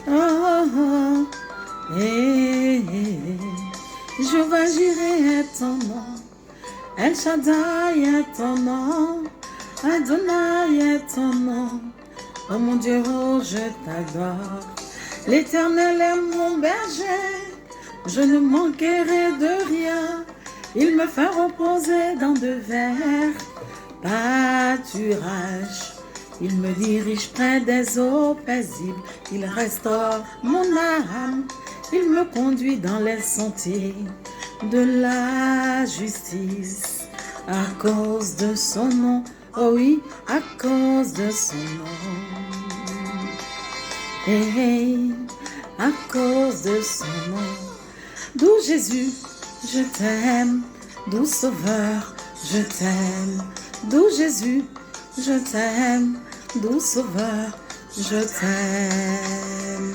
Oh, eh, Jehovah Jireh est ton nom, El Shaddai est ton nom, Adonai est ton nom. Oh mon Dieu, oh, je t'adore. L'Éternel est mon berger, je ne manquerai de rien. Il me fait reposer dans de verts pâturages. Il me dirige près des eaux paisibles. Il restaure mon âme. Il me conduit dans les sentiers de la justice. À cause de son nom, oh oui, à cause de son nom. Hey, à cause de son nom. Doux Jésus, je t'aime. Doux Sauveur, je t'aime. Doux Jésus, je t'aime. Doux Sauveur, je t'aime.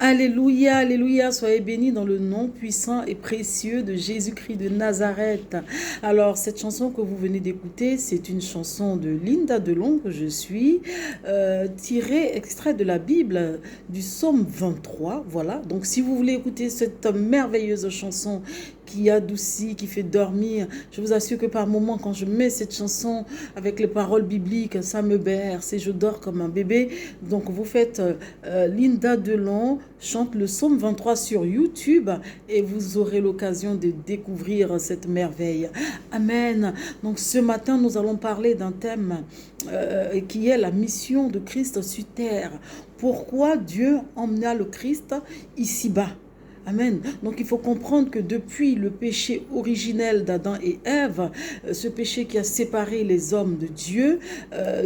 Alléluia, alléluia, soyez bénis dans le nom puissant et précieux de Jésus-Christ de Nazareth. Alors, cette chanson que vous venez d'écouter, c'est une chanson de Linda Delon que je suis, tirée, extrait de la Bible, du psaume 23, voilà. Donc, si vous voulez écouter cette merveilleuse chanson qui adoucit, qui fait dormir, je vous assure que par moments, quand je mets cette chanson avec les paroles bibliques, ça me berce et je dors comme un bébé. Donc, vous faites Linda Delon chante le psaume 23 sur YouTube et vous aurez l'occasion de découvrir cette merveille. Amen. Donc ce matin, nous allons parler d'un thème qui est la mission de Christ sur terre. Pourquoi Dieu emmena le Christ ici-bas? Amen. Donc il faut comprendre que depuis le péché originel d'Adam et Ève, ce péché qui a séparé les hommes de Dieu,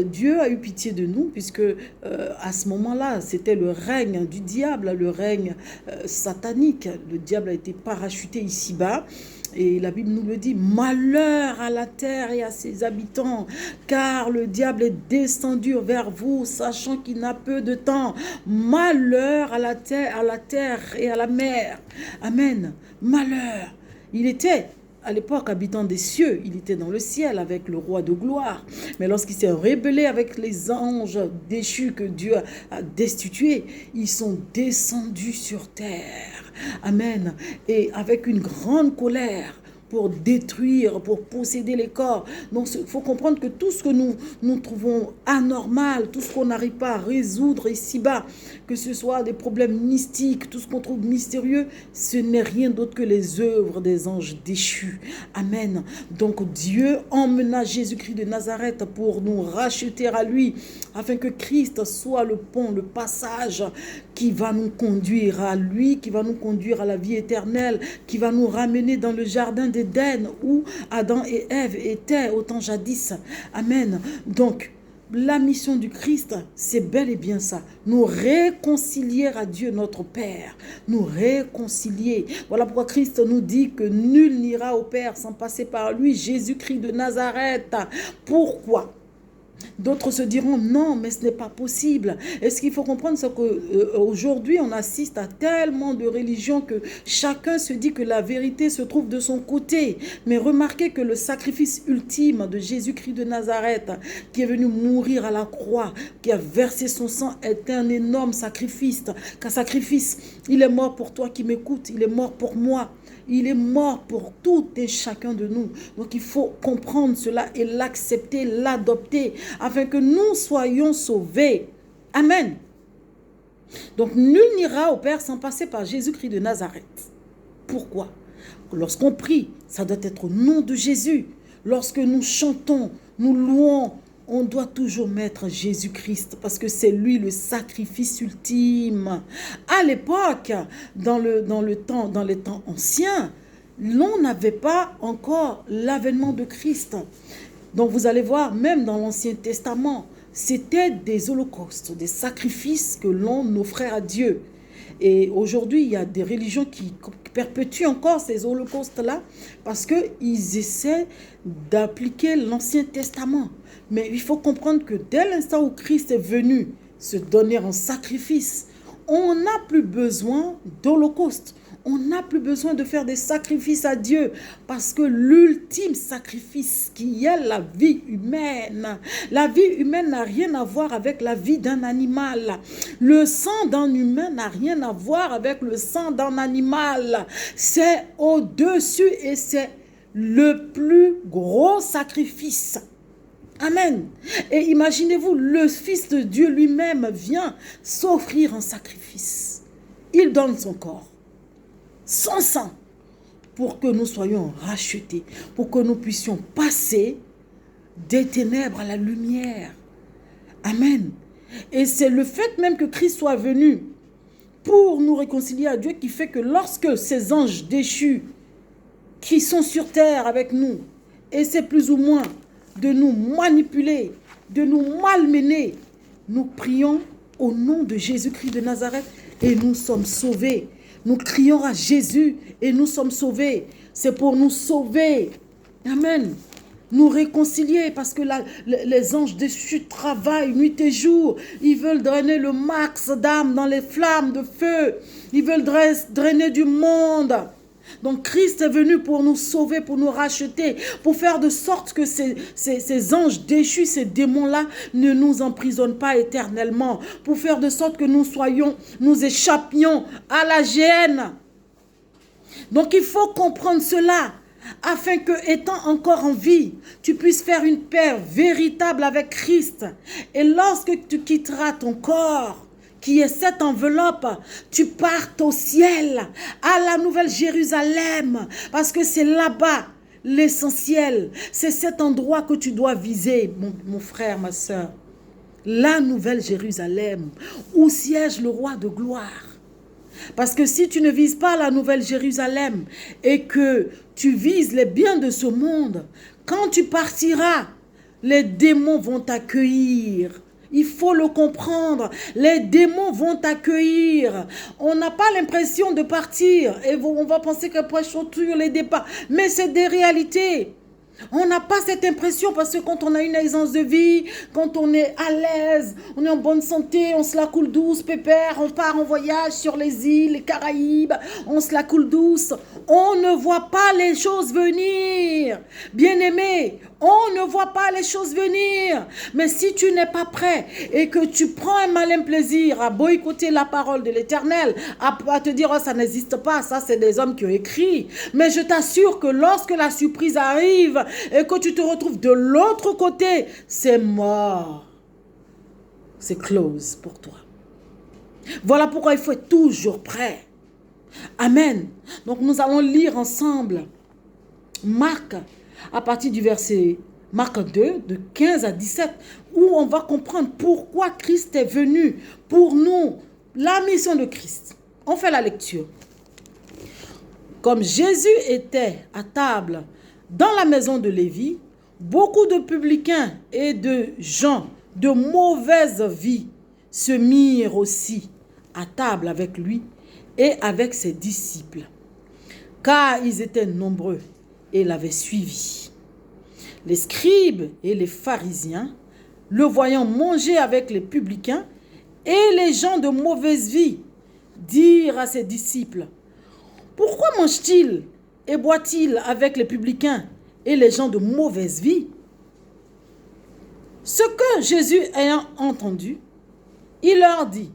Dieu a eu pitié de nous puisque à ce moment-là, c'était le règne du diable, le règne satanique. Le diable a été parachuté ici-bas. Et la Bible nous le dit, malheur à la terre et à ses habitants, car le diable est descendu vers vous, sachant qu'il n'a peu de temps. Malheur à la terre et à la mer. Amen. Malheur. Il était à l'époque habitant des cieux, il était dans le ciel avec le roi de gloire. Mais lorsqu'il s'est rébellé avec les anges déchus que Dieu a destitués, ils sont descendus sur terre. Amen. Et avec une grande colère pour détruire, pour posséder les corps. Donc, il faut comprendre que tout ce que nous trouvons anormal, tout ce qu'on n'arrive pas à résoudre ici-bas, que ce soit des problèmes mystiques, tout ce qu'on trouve mystérieux, ce n'est rien d'autre que les œuvres des anges déchus. Amen. Donc, Dieu emmena Jésus-Christ de Nazareth pour nous racheter à lui, afin que Christ soit le pont, le passage qui va nous conduire à lui, qui va nous conduire à la vie éternelle, qui va nous ramener dans le jardin d'Éden où Adam et Ève étaient au temps jadis. Amen. Donc, la mission du Christ, c'est bel et bien ça. Nous réconcilier à Dieu notre Père. Nous réconcilier. Voilà pourquoi Christ nous dit que nul n'ira au Père sans passer par lui, Jésus-Christ de Nazareth. Pourquoi ? D'autres se diront non, mais ce n'est pas possible. Et ce qu'il faut comprendre, c'est qu'aujourd'hui, on assiste à tellement de religions que chacun se dit que la vérité se trouve de son côté. Mais remarquez que le sacrifice ultime de Jésus-Christ de Nazareth, qui est venu mourir à la croix, qui a versé son sang, est un énorme sacrifice. Qu'un sacrifice, il est mort pour toi qui m'écoutes, il est mort pour moi. Il est mort pour tout et chacun de nous. Donc il faut comprendre cela et l'accepter, l'adopter, afin que nous soyons sauvés. Amen. Donc nul n'ira au Père sans passer par Jésus-Christ de Nazareth. Pourquoi? Lorsqu'on prie, ça doit être au nom de Jésus. Lorsque nous chantons, nous louons, on doit toujours mettre Jésus-Christ parce que c'est lui le sacrifice ultime. À l'époque, dans les temps anciens, l'on n'avait pas encore l'avènement de Christ. Donc vous allez voir, même dans l'Ancien Testament, c'était des holocaustes, des sacrifices que l'on offrait à Dieu. Et aujourd'hui, il y a des religions qui perpétuent encore ces holocaustes-là parce qu'ils essaient d'appliquer l'Ancien Testament. Mais il faut comprendre que dès l'instant où Christ est venu se donner en sacrifice, on n'a plus besoin d'holocauste. On n'a plus besoin de faire des sacrifices à Dieu parce que l'ultime sacrifice qui est la vie humaine. La vie humaine n'a rien à voir avec la vie d'un animal. Le sang d'un humain n'a rien à voir avec le sang d'un animal. C'est au-dessus et c'est le plus gros sacrifice. Amen. Et imaginez-vous, le Fils de Dieu lui-même vient s'offrir en sacrifice. Il donne son corps, son sang, pour que nous soyons rachetés, pour que nous puissions passer des ténèbres à la lumière. Amen. Et c'est le fait même que Christ soit venu pour nous réconcilier à Dieu qui fait que lorsque ces anges déchus qui sont sur terre avec nous essaient plus ou moins de nous manipuler, de nous malmener, nous prions au nom de Jésus-Christ de Nazareth et nous sommes sauvés. Nous crions à Jésus et nous sommes sauvés. C'est pour nous sauver. Amen. Nous réconcilier parce que les anges déchus travaillent nuit et jour. Ils veulent drainer le max d'âmes dans les flammes de feu. Ils veulent drainer du monde. Donc Christ est venu pour nous sauver, pour nous racheter, pour faire de sorte que ces anges déchus, ces démons-là ne nous emprisonnent pas éternellement, pour faire de sorte que nous échappions à la géhenne. Donc il faut comprendre cela, afin que, étant encore en vie, tu puisses faire une paix véritable avec Christ. Et lorsque tu quitteras ton corps, qui est cette enveloppe, tu partes au ciel, à la Nouvelle Jérusalem, parce que c'est là-bas l'essentiel. C'est cet endroit que tu dois viser, mon frère, ma soeur. La Nouvelle Jérusalem, où siège le roi de gloire. Parce que si tu ne vises pas la Nouvelle Jérusalem et que tu vises les biens de ce monde, quand tu partiras, les démons vont t'accueillir. Il faut le comprendre. Les démons vont t'accueillir. On n'a pas l'impression de partir. Et on va penser qu'après sur les départs. Mais c'est des réalités. On n'a pas cette impression parce que quand on a une aisance de vie, quand on est à l'aise, on est en bonne santé, on se la coule douce, pépère, on part en voyage sur les îles, les Caraïbes, on se la coule douce. On ne voit pas les choses venir. Bien-aimé, on ne voit pas les choses venir. Mais si tu n'es pas prêt et que tu prends un malin plaisir à boycotter la parole de l'Éternel, à te dire, oh, ça n'existe pas, ça c'est des hommes qui ont écrit. Mais je t'assure que lorsque la surprise arrive et que tu te retrouves de l'autre côté, c'est mort. C'est close pour toi. Voilà pourquoi il faut être toujours prêt. Amen. Donc nous allons lire ensemble Marc, à partir du verset Marc 2, de 15 à 17, où on va comprendre pourquoi Christ est venu pour nous, la mission de Christ. On fait la lecture. Comme Jésus était à table dans la maison de Lévi, beaucoup de publicains et de gens de mauvaise vie se mirent aussi à table avec lui et avec ses disciples, car ils étaient nombreux et l'avaient suivi. Les scribes et les pharisiens, le voyant manger avec les publicains et les gens de mauvaise vie, dirent à ses disciples, « Pourquoi mange-t-il et boit-il avec les publicains et les gens de mauvaise vie ?» Ce que Jésus ayant entendu, il leur dit,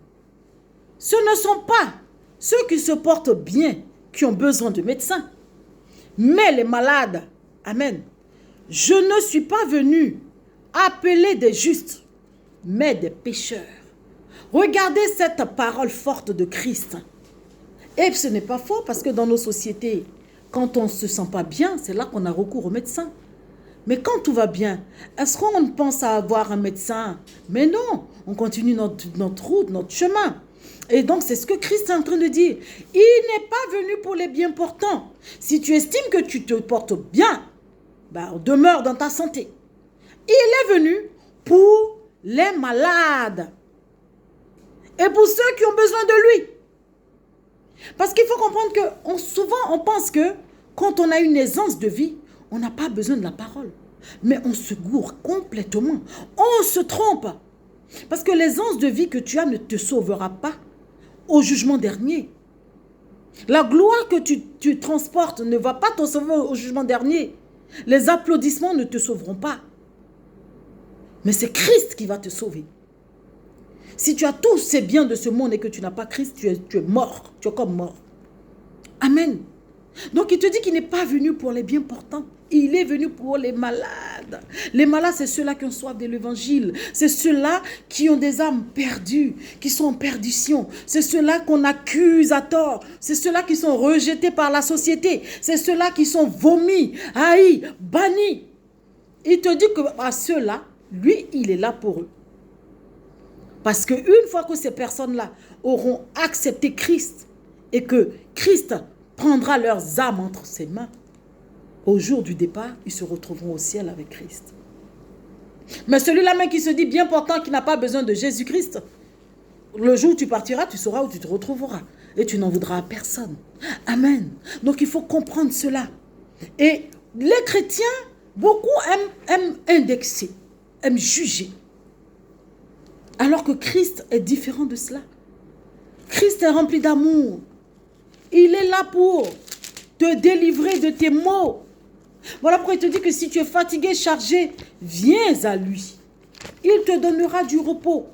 « Ce ne sont pas ceux qui se portent bien qui ont besoin de médecins, mais les malades. » Amen. « Je ne suis pas venu appeler des justes, mais des pécheurs. » Regardez cette parole forte de Christ. Et ce n'est pas faux parce que dans nos sociétés, quand on ne se sent pas bien, c'est là qu'on a recours au médecin. Mais quand tout va bien, est-ce qu'on pense à avoir un médecin? Mais non, on continue notre route, notre chemin. Et donc, c'est ce que Christ est en train de dire. Il n'est pas venu pour les bien portants. Si tu estimes que tu te portes bien, ben, demeure dans ta santé. Il est venu pour les malades. Et pour ceux qui ont besoin de lui. Parce qu'il faut comprendre que souvent, on pense que quand on a une aisance de vie, on n'a pas besoin de la parole. Mais on se gourre complètement. On se trompe. Parce que l'aisance de vie que tu as ne te sauvera pas au jugement dernier. La gloire que tu transportes ne va pas te sauver au jugement dernier. Les applaudissements ne te sauveront pas. Mais c'est Christ qui va te sauver. Si tu as tous ces biens de ce monde et que tu n'as pas Christ, tu es mort. Tu es comme mort. Amen. Donc il te dit qu'il n'est pas venu pour les bien portants. Il est venu pour les malades. Les malades, c'est ceux-là qui ont soif de l'évangile. C'est ceux-là qui ont des âmes perdues, qui sont en perdition. C'est ceux-là qu'on accuse à tort. C'est ceux-là qui sont rejetés par la société. C'est ceux-là qui sont vomis, haïs, bannis. Il te dit qu'à ceux-là, lui, il est là pour eux. Parce qu'une fois que ces personnes-là auront accepté Christ et que Christ prendra leurs âmes entre ses mains, au jour du départ, ils se retrouveront au ciel avec Christ. Mais celui-là même qui se dit bien portant, qui n'a pas besoin de Jésus-Christ, le jour où tu partiras, tu sauras où tu te retrouveras. Et tu n'en voudras à personne. Amen. Donc il faut comprendre cela. Et les chrétiens, beaucoup aiment indexer, aiment juger. Alors que Christ est différent de cela. Christ est rempli d'amour. Il est là pour te délivrer de tes maux. Voilà pourquoi il te dit que si tu es fatigué, chargé, viens à lui. Il te donnera du repos.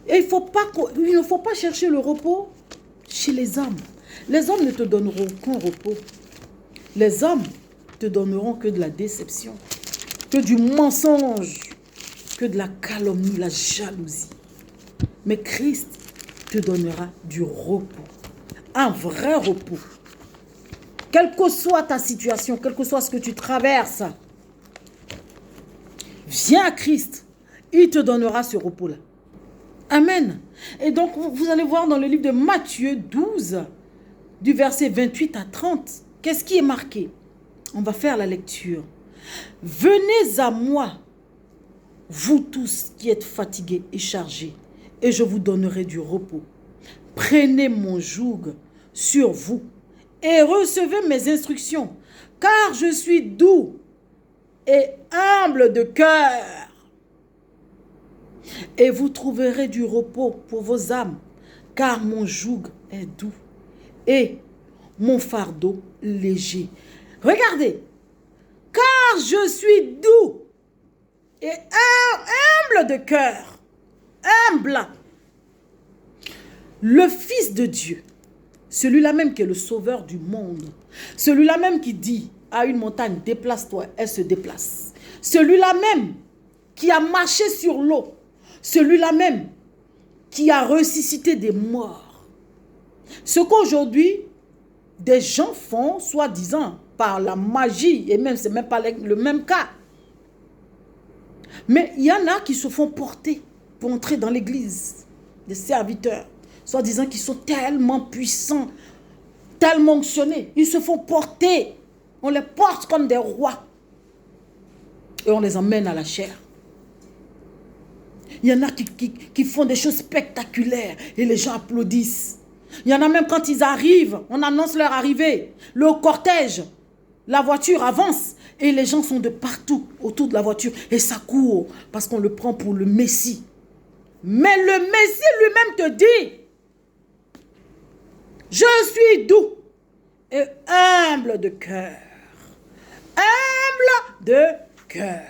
Et il ne faut pas chercher le repos chez les hommes. Les hommes ne te donneront aucun repos. Les hommes te donneront que de la déception, que du mensonge, que de la calomnie, la jalousie. Mais Christ te donnera du repos. Un vrai repos. Quelle que soit ta situation, quel que soit ce que tu traverses, viens à Christ. Il te donnera ce repos-là. Amen. Et donc, vous allez voir dans le livre de Matthieu 12, du verset 28 à 30, qu'est-ce qui est marqué? On va faire la lecture. Venez à moi, vous tous qui êtes fatigués et chargés, et je vous donnerai du repos. Prenez mon joug sur vous et recevez mes instructions, car je suis doux et humble de cœur. Et vous trouverez du repos pour vos âmes, car mon joug est doux et mon fardeau léger. Regardez, car je suis doux et humble de cœur. Humble. Le Fils de Dieu, celui-là même qui est le sauveur du monde, celui-là même qui dit à une montagne, déplace-toi, elle se déplace. Celui-là même qui a marché sur l'eau, celui-là même qui a ressuscité des morts. Ce qu'aujourd'hui, des gens font, soi-disant, par la magie, et même, c'est même pas le même cas. Mais il y en a qui se font porter pour entrer dans l'église, des serviteurs, soi-disant qu'ils sont tellement puissants, tellement onctionnés. Ils se font porter. On les porte comme des rois. Et on les emmène à la chair. Il y en a qui font des choses spectaculaires et les gens applaudissent. Il y en a même quand ils arrivent, on annonce leur arrivée. Le cortège, la voiture avance et les gens sont de partout autour de la voiture. Et ça court parce qu'on le prend pour le Messie. Mais le Messie lui-même te dit, je suis doux et humble de cœur. Humble de cœur.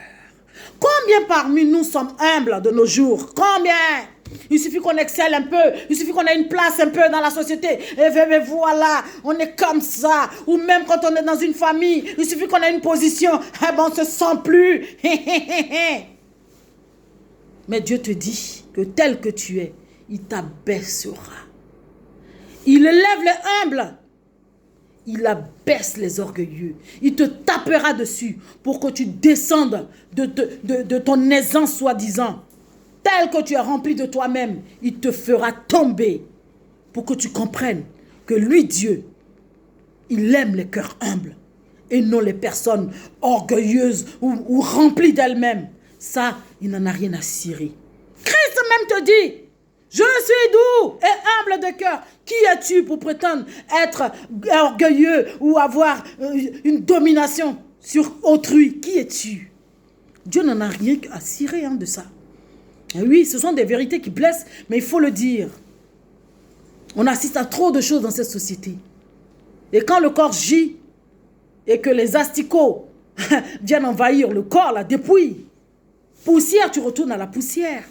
Combien parmi nous sommes humbles de nos jours? Combien? Il suffit qu'on excelle un peu, il suffit qu'on ait une place un peu dans la société. Et voilà, on est comme ça. Ou même quand on est dans une famille, il suffit qu'on ait une position. Eh ben, on ne se sent plus. Mais Dieu te dit que tel que tu es, il t'abaissera. Il élève les humbles. Il abaisse les orgueilleux. Il te tapera dessus pour que tu descendes de ton aisance soi-disant. Tel que tu es rempli de toi-même, il te fera tomber pour que tu comprennes que lui, Dieu, il aime les cœurs humbles et non les personnes orgueilleuses ou remplies d'elles-mêmes. Ça, il n'en a rien à cirer. Christ même te dit, je suis doux et humble de cœur. Qui es-tu pour prétendre être orgueilleux ou avoir une domination sur autrui? Qui es-tu? Dieu n'en a rien à cirer de ça. Et oui, ce sont des vérités qui blessent, mais il faut le dire. On assiste à trop de choses dans cette société. Et quand le corps gît et que les asticots viennent envahir le corps, la dépouille, poussière, tu retournes à la poussière.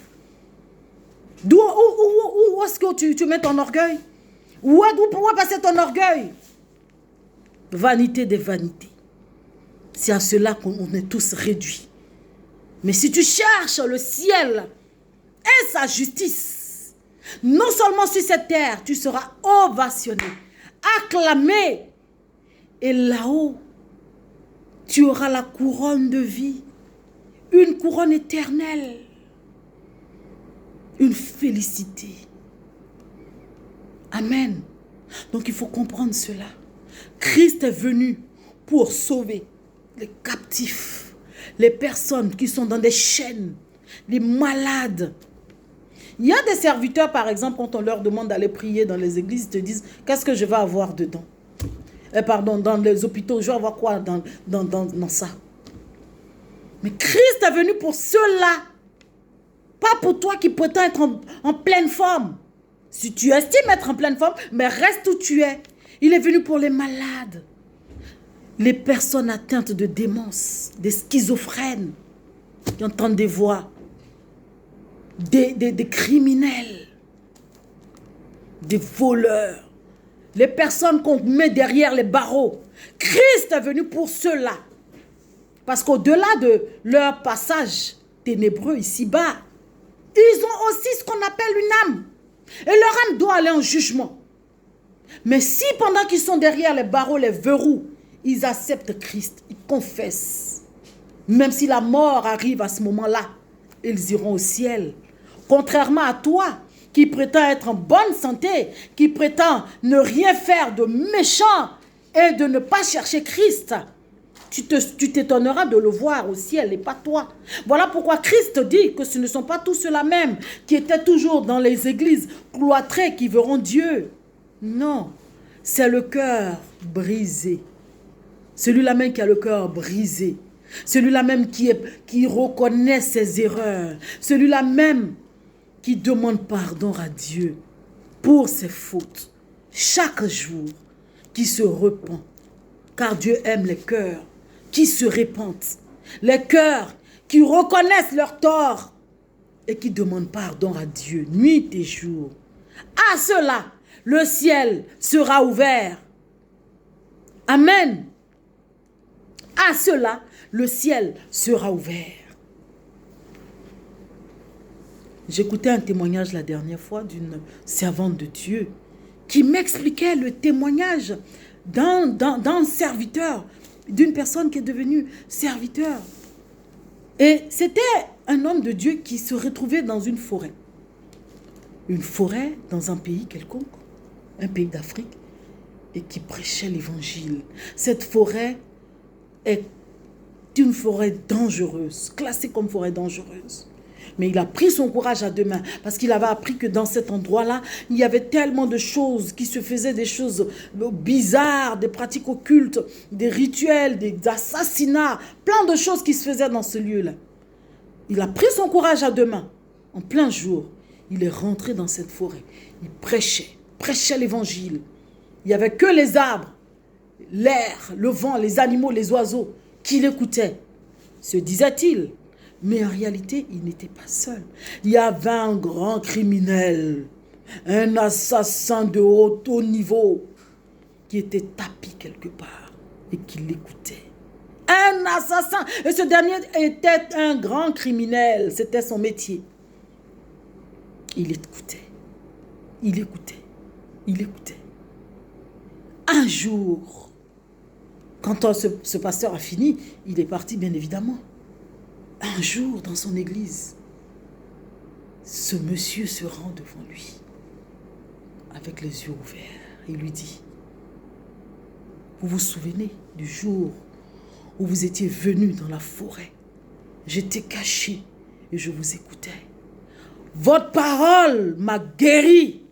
Où est-ce que tu mets ton orgueil? Où est passer ton orgueil? Vanité des vanités. C'est à cela qu'on est tous réduits. Mais si tu cherches le ciel et sa justice, non seulement sur cette terre, tu seras ovationné, acclamé. Et là-haut, tu auras la couronne de vie, une couronne éternelle, une félicité. Amen. Donc il faut comprendre cela. Christ est venu pour sauver les captifs, les personnes qui sont dans des chaînes, les malades. Il y a des serviteurs, par exemple, quand on leur demande d'aller prier dans les églises, ils te disent, qu'est-ce que je vais avoir dedans? Pardon, dans les hôpitaux, je vais avoir quoi dans ça? Mais Christ est venu pour ceux-là. Pas pour toi qui prétends être en pleine forme. Si tu estimes être en pleine forme, mais reste où tu es. Il est venu pour les malades, les personnes atteintes de démence, des schizophrènes, qui entendent des voix, des criminels, des voleurs, les personnes qu'on met derrière les barreaux. Christ est venu pour ceux-là. Parce qu'au-delà de leur passage ténébreux ici-bas, ils ont aussi ce qu'on appelle une âme. Et leur âme doit aller en jugement. Mais si pendant qu'ils sont derrière les barreaux, les verrous, ils acceptent Christ, ils confessent, même si la mort arrive à ce moment-là, ils iront au ciel. Contrairement à toi, qui prétend être en bonne santé, qui prétend ne rien faire de méchant et de ne pas chercher Christ, tu t'étonneras de le voir au ciel et pas toi. Voilà pourquoi Christ dit que ce ne sont pas tous ceux-là même qui étaient toujours dans les églises cloîtrées qui verront Dieu. Non, c'est le cœur brisé. Celui-là même qui a le cœur brisé. Celui-là même qui reconnaît ses erreurs. Celui-là même qui demande pardon à Dieu pour ses fautes. Chaque jour, qui se repent. Car Dieu aime les cœurs qui se repentent. Les cœurs qui reconnaissent leurs torts et qui demandent pardon à Dieu nuit et jour. À cela, le ciel sera ouvert. Amen. À cela, le ciel sera ouvert. J'écoutais un témoignage la dernière fois d'une servante de Dieu qui m'expliquait le témoignage d'un serviteur, d'une personne qui est devenue serviteur. Et c'était un homme de Dieu qui se retrouvait dans une forêt. Une forêt dans un pays quelconque, un pays d'Afrique, et qui prêchait l'évangile. Cette forêt est une forêt dangereuse, classée comme forêt dangereuse. Mais il a pris son courage à deux mains parce qu'il avait appris que dans cet endroit-là, il y avait tellement de choses qui se faisaient, des choses bizarres, des pratiques occultes, des rituels, des assassinats, plein de choses qui se faisaient dans ce lieu-là. Il a pris son courage à deux mains. En plein jour, il est rentré dans cette forêt. Il prêchait l'évangile. Il n'y avait que les arbres, l'air, le vent, les animaux, les oiseaux qui l'écoutaient, se disait-il. Mais en réalité, il n'était pas seul. Il y avait un grand criminel, un assassin de haut niveau qui était tapi quelque part et qui l'écoutait. Un assassin. Et ce dernier était un grand criminel. C'était son métier. Il écoutait. Il écoutait. Il écoutait. Un jour, quand ce pasteur a fini, il est parti bien évidemment. Un jour, dans son église, ce monsieur se rend devant lui, avec les yeux ouverts, et lui dit, vous vous souvenez du jour où vous étiez venu dans la forêt? J'étais caché et je vous écoutais. Votre parole m'a guéri.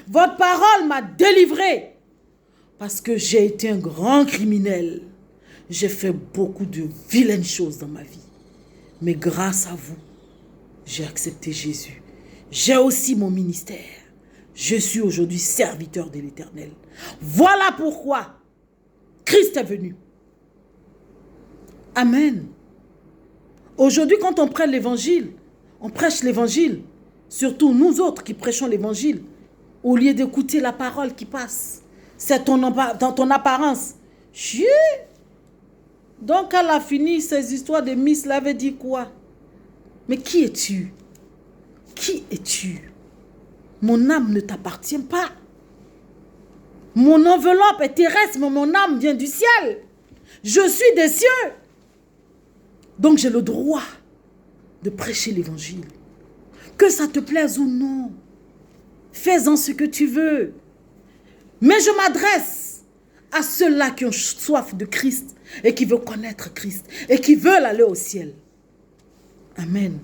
Votre parole m'a délivré. Parce que j'ai été un grand criminel. J'ai fait beaucoup de vilaines choses dans ma vie. Mais grâce à vous, j'ai accepté Jésus. J'ai aussi mon ministère. Je suis aujourd'hui serviteur de l'Éternel. Voilà pourquoi Christ est venu. Amen. Aujourd'hui, quand on prêche l'évangile, on prêche l'évangile, surtout nous autres qui prêchons l'évangile, au lieu d'écouter la parole qui passe, c'est dans ton apparence. Chier. Donc, elle a fini ces histoires de Miss, l'avait dit quoi? Mais qui es-tu? Qui es-tu? Mon âme ne t'appartient pas. Mon enveloppe est terrestre, mais mon âme vient du ciel. Je suis des cieux. Donc j'ai le droit de prêcher l'évangile. Que ça te plaise ou non, fais-en ce que tu veux. Mais je m'adresse à ceux-là qui ont soif de Christ et qui veulent connaître Christ et qui veulent aller au ciel. Amen.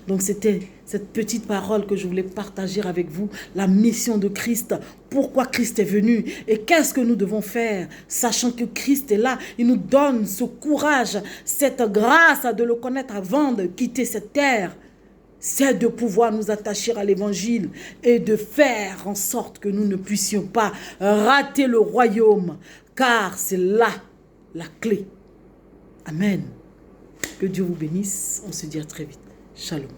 Donc c'était cette petite parole que je voulais partager avec vous, la mission de Christ, pourquoi Christ est venu et qu'est-ce que nous devons faire, sachant que Christ est là, il nous donne ce courage, cette grâce de le connaître avant de quitter cette terre, c'est de pouvoir nous attacher à l'évangile et de faire en sorte que nous ne puissions pas rater le royaume, car c'est là la clé. Amen. Que Dieu vous bénisse, on se dit à très vite. Shalom.